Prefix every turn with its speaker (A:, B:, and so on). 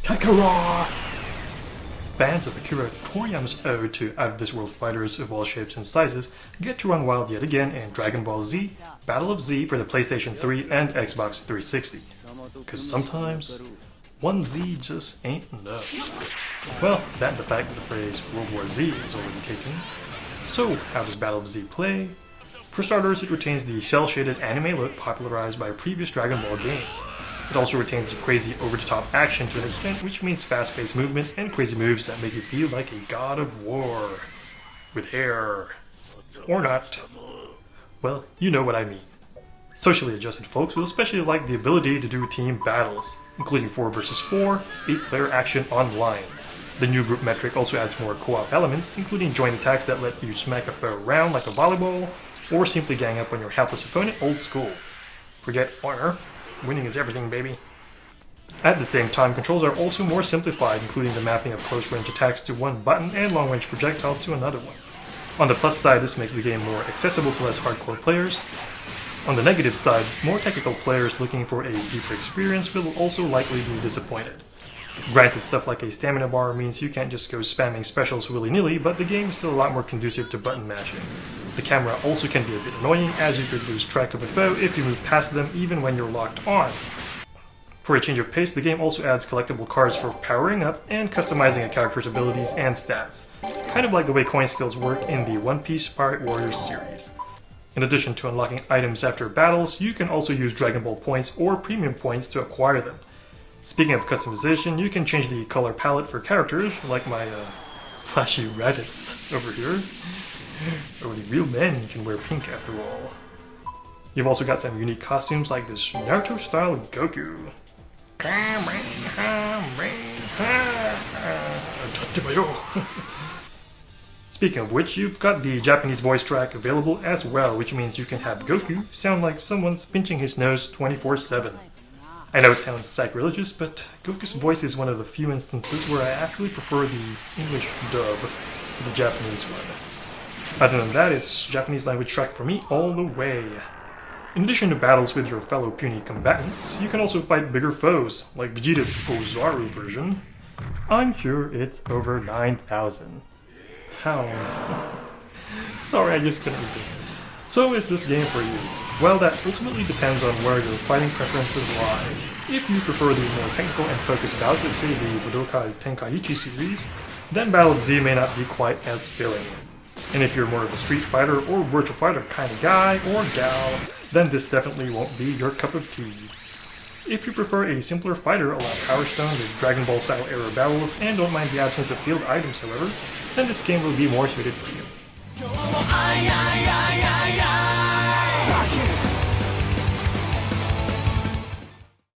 A: Kakarot! Fans of Akira Toriyama's ode to out-of-this-world fighters of all shapes and sizes get to run wild yet again in Dragon Ball Z, Battle of Z for the PlayStation 3 and Xbox 360. Cause sometimes, one Z just ain't enough. Well, that and the fact that the phrase World War Z is already taken. So, how does Battle of Z play? For starters, it retains the cel-shaded anime look popularized by previous Dragon Ball games. It also retains the crazy over-the-top action to an extent, which means fast-paced movement and crazy moves that make you feel like a god of war. With hair. Or not. Well, you know what I mean. Socially adjusted folks will especially like the ability to do team battles, including 4 vs 4, 8-player action online. The new group metric also adds more co-op elements, including joint attacks that let you smack a foe around like a volleyball, or simply gang up on your helpless opponent old school. Forget honor. Winning is everything, baby. At the same time, controls are also more simplified, including the mapping of close-range attacks to one button and long-range projectiles to another one. On the plus side, this makes the game more accessible to less hardcore players. On the negative side, more technical players looking for a deeper experience will also likely be disappointed. Granted, stuff like a stamina bar means you can't just go spamming specials willy-nilly, but the game is still a lot more conducive to button mashing. The camera also can be a bit annoying, as you could lose track of a foe if you move past them even when you're locked on. For a change of pace, the game also adds collectible cards for powering up and customizing a character's abilities and stats, kind of like the way coin skills work in the One Piece Pirate Warriors series. In addition to unlocking items after battles, you can also use Dragon Ball points or premium points to acquire them. Speaking of customization, you can change the color palette for characters, like my flashy Raditz over here. Only real men can wear pink after all. You've also got some unique costumes like this Naruto-style Goku. Speaking of which, you've got the Japanese voice track available as well, which means you can have Goku sound like someone's pinching his nose 24/7. I know it sounds sacrilegious, but Goku's voice is one of the few instances where I actually prefer the English dub to the Japanese one. Other than that, it's Japanese language track for me all the way. In addition to battles with your fellow puny combatants, you can also fight bigger foes, like Vegeta's Ozaru version. I'm sure it's over 9,000 pounds. Sorry, I just couldn't resist. So is this game for you? Well, that ultimately depends on where your fighting preferences lie. If you prefer the more technical and focused bouts of, say, the Budokai Tenkaichi series, then Battle of Z may not be quite as filling. And if you're more of a Street Fighter or Virtual Fighter kind of guy or gal, then this definitely won't be your cup of tea. If you prefer a simpler fighter a la Power Stone or Dragon Ball style era battles and don't mind the absence of field items however, then this game will be more suited for you.